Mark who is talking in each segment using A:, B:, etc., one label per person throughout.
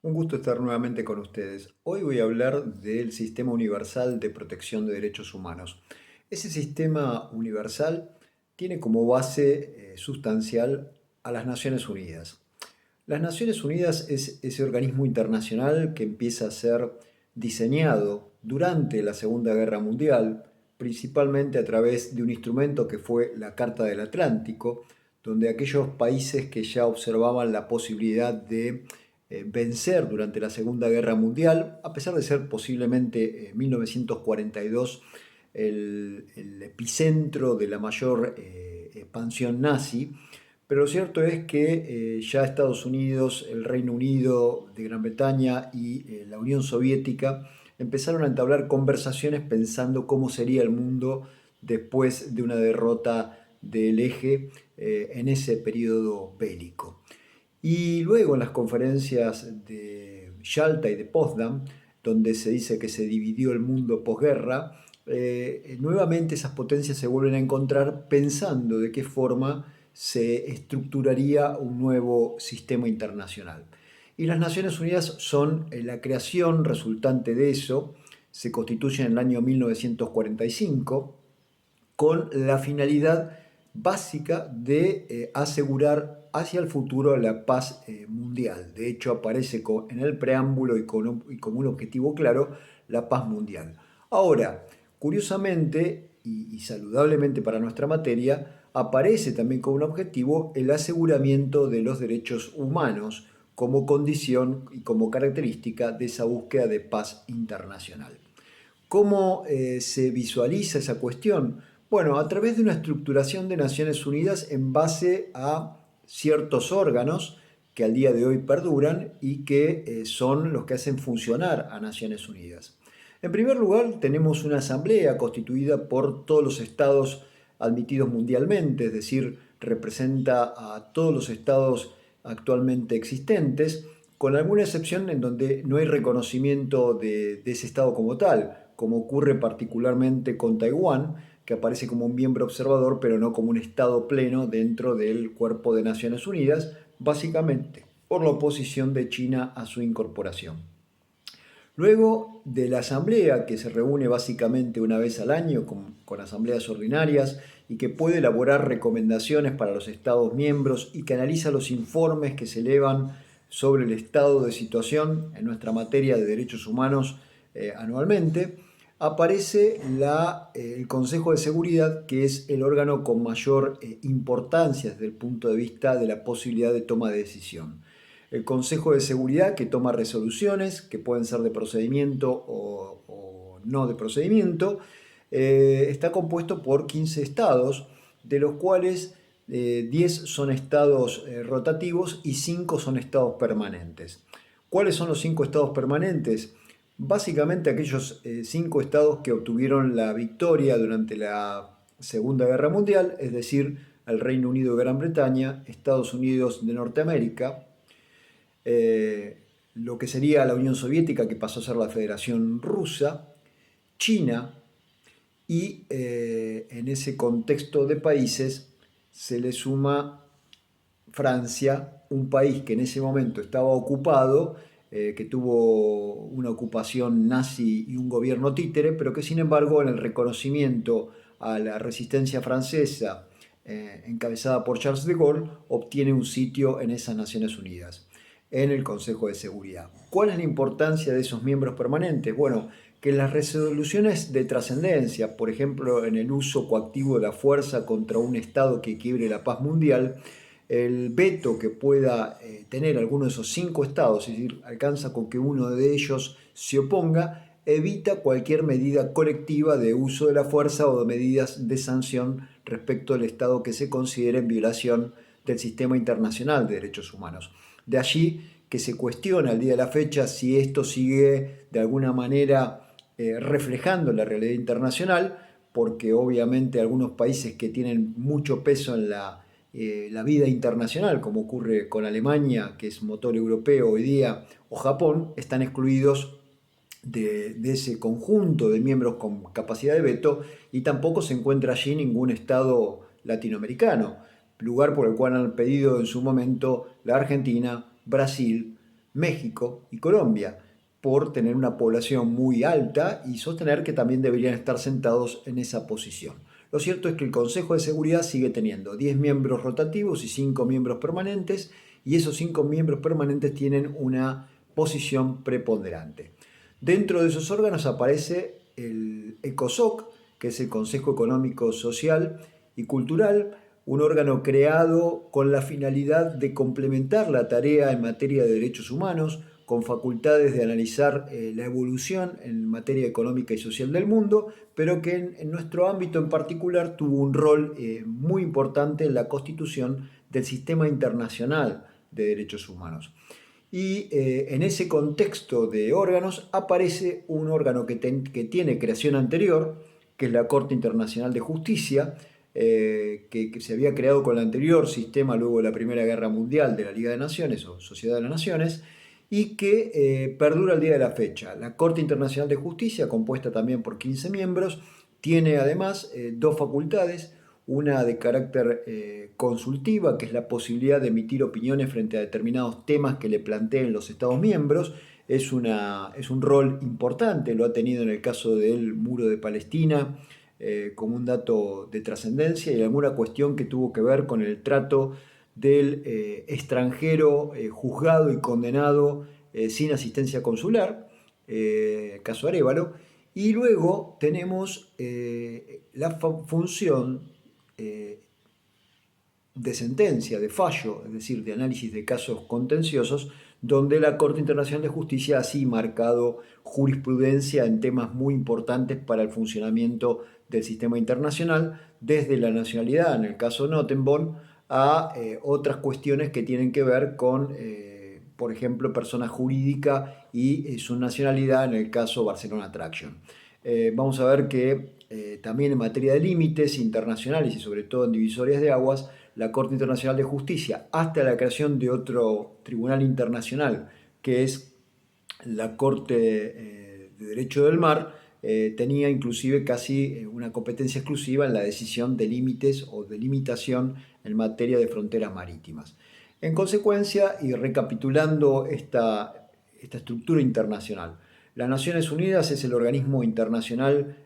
A: Un gusto estar nuevamente con ustedes. Hoy voy a hablar del Sistema Universal de Protección de Derechos Humanos. Ese sistema universal tiene como base sustancial a las Naciones Unidas. Las Naciones Unidas es ese organismo internacional que empieza a ser diseñado durante la Segunda Guerra Mundial, principalmente a través de un instrumento que fue la Carta del Atlántico, donde aquellos países que ya observaban la posibilidad de vencer durante la Segunda Guerra Mundial, a pesar de ser posiblemente 1942 el epicentro de la mayor expansión nazi, pero lo cierto es que ya Estados Unidos, el Reino Unido de Gran Bretaña y la Unión Soviética empezaron a entablar conversaciones pensando cómo sería el mundo después de una derrota del eje en ese periodo bélico. Y luego en las conferencias de Yalta y de Potsdam, donde se dice que se dividió el mundo posguerra, nuevamente esas potencias se vuelven a encontrar pensando de qué forma se estructuraría un nuevo sistema internacional. Y las Naciones Unidas son la creación resultante de eso, se constituyen en el año 1945 con la finalidad básica de asegurar hacia el futuro la paz mundial. De hecho, aparece en el preámbulo y como un objetivo claro la paz mundial. Ahora, curiosamente y saludablemente para nuestra materia, aparece también como un objetivo el aseguramiento de los derechos humanos como condición y como característica de esa búsqueda de paz internacional. ¿Cómo se visualiza esa cuestión? Bueno, a través de una estructuración de Naciones Unidas en base a ciertos órganos que al día de hoy perduran y que son los que hacen funcionar a Naciones Unidas. En primer lugar, tenemos una asamblea constituida por todos los estados admitidos mundialmente, es decir, representa a todos los estados actualmente existentes, con alguna excepción en donde no hay reconocimiento de ese estado como tal, como ocurre particularmente con Taiwán, que aparece como un miembro observador, pero no como un estado pleno dentro del cuerpo de Naciones Unidas, básicamente por la oposición de China a su incorporación. Luego de la asamblea, que se reúne básicamente una vez al año con asambleas ordinarias y que puede elaborar recomendaciones para los Estados miembros y que analiza los informes que se elevan sobre el estado de situación en nuestra materia de derechos humanos anualmente, aparece el Consejo de Seguridad, que es el órgano con mayor importancia desde el punto de vista de la posibilidad de toma de decisión. El Consejo de Seguridad, que toma resoluciones que pueden ser de procedimiento o no de procedimiento, está compuesto por 15 estados, de los cuales 10 son estados rotativos y 5 son estados permanentes. ¿Cuáles son los 5 estados permanentes? Básicamente aquellos 5 estados que obtuvieron la victoria durante la Segunda Guerra Mundial, es decir, el Reino Unido de Gran Bretaña, Estados Unidos de Norteamérica, lo que sería la Unión Soviética, que pasó a ser la Federación Rusa, China, y en ese contexto de países se le suma Francia, un país que en ese momento estaba ocupado, que tuvo una ocupación nazi y un gobierno títere, pero que sin embargo en el reconocimiento a la resistencia francesa encabezada por Charles de Gaulle obtiene un sitio en esas Naciones Unidas, en el Consejo de Seguridad. ¿Cuál es la importancia de esos miembros permanentes? Bueno, que las resoluciones de trascendencia, por ejemplo en el uso coactivo de la fuerza contra un Estado que quiebre la paz mundial, el veto que pueda tener alguno de esos 5 estados, es decir, alcanza con que uno de ellos se oponga, evita cualquier medida colectiva de uso de la fuerza o de medidas de sanción respecto al estado que se considere en violación del sistema internacional de derechos humanos. De allí que se cuestiona al día de la fecha si esto sigue de alguna manera reflejando la realidad internacional, porque obviamente algunos países que tienen mucho peso en la vida internacional, como ocurre con Alemania, que es motor europeo hoy día, o Japón, están excluidos de ese conjunto de miembros con capacidad de veto y tampoco se encuentra allí ningún Estado latinoamericano, lugar por el cual han pedido en su momento la Argentina, Brasil, México y Colombia, por tener una población muy alta y sostener que también deberían estar sentados en esa posición. Lo cierto es que el Consejo de Seguridad sigue teniendo 10 miembros rotativos y 5 miembros permanentes, y esos 5 miembros permanentes tienen una posición preponderante. Dentro de esos órganos aparece el ECOSOC, que es el Consejo Económico, Social y Cultural, un órgano creado con la finalidad de complementar la tarea en materia de derechos humanos, con facultades de analizar la evolución en materia económica y social del mundo, pero que en nuestro ámbito en particular tuvo un rol muy importante en la constitución del sistema internacional de derechos humanos. Y en ese contexto de órganos aparece un órgano que tiene creación anterior, que es la Corte Internacional de Justicia, que se había creado con el anterior sistema luego de la Primera Guerra Mundial de la Liga de Naciones o Sociedad de las Naciones, y que perdura al día de la fecha. La Corte Internacional de Justicia, compuesta también por 15 miembros, tiene además dos facultades: una de carácter consultiva, que es la posibilidad de emitir opiniones frente a determinados temas que le planteen los Estados miembros. Es un rol importante, lo ha tenido en el caso del Muro de Palestina, como un dato de trascendencia, y alguna cuestión que tuvo que ver con el trato del extranjero juzgado y condenado sin asistencia consular, caso Arévalo. Y luego tenemos la función de sentencia, de fallo, es decir, de análisis de casos contenciosos, donde la Corte Internacional de Justicia ha así marcado jurisprudencia en temas muy importantes para el funcionamiento del sistema internacional, desde la nacionalidad, en el caso Notenborn, a otras cuestiones que tienen que ver con, por ejemplo, persona jurídica y su nacionalidad, en el caso Barcelona Traction. Vamos a ver que también en materia de límites internacionales y sobre todo en divisorias de aguas, la Corte Internacional de Justicia, hasta la creación de otro tribunal internacional, que es la Corte de Derecho del Mar, tenía inclusive casi una competencia exclusiva en la decisión de límites o de limitación en materia de fronteras marítimas. En consecuencia, y recapitulando esta estructura internacional, las Naciones Unidas es el organismo internacional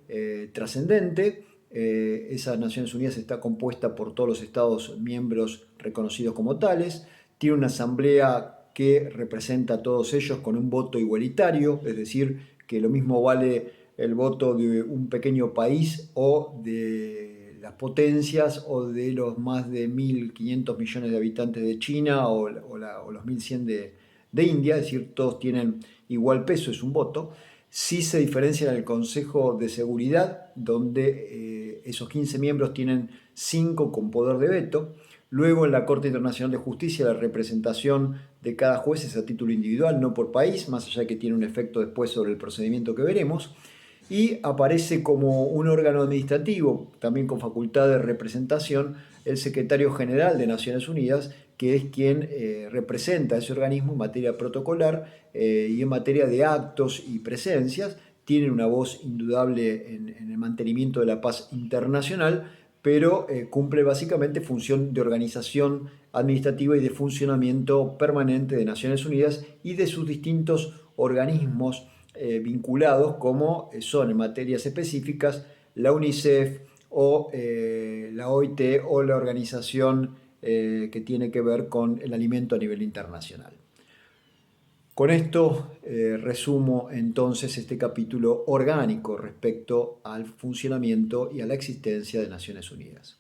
A: trascendente. Esas Naciones Unidas está compuesta por todos los Estados miembros reconocidos como tales. Tiene una asamblea que representa a todos ellos con un voto igualitario, es decir, que lo mismo vale el voto de un pequeño país o de las potencias o de los más de 1.500 millones de habitantes de China o los 1.100 de India, es decir, todos tienen igual peso, es un voto. Sí se diferencia en el Consejo de Seguridad, donde esos 15 miembros tienen 5 con poder de veto. Luego en la Corte Internacional de Justicia la representación de cada juez es a título individual, no por país, más allá de que tiene un efecto después sobre el procedimiento que veremos. Y aparece como un órgano administrativo, también con facultad de representación, el Secretario General de Naciones Unidas, que es quien representa a ese organismo en materia protocolar y en materia de actos y presencias. Tienen una voz indudable en el mantenimiento de la paz internacional, pero cumple básicamente función de organización administrativa y de funcionamiento permanente de Naciones Unidas y de sus distintos organismos vinculados, como son en materias específicas la UNICEF o la OIT o la organización que tiene que ver con el alimento a nivel internacional. Con esto resumo entonces este capítulo orgánico respecto al funcionamiento y a la existencia de Naciones Unidas.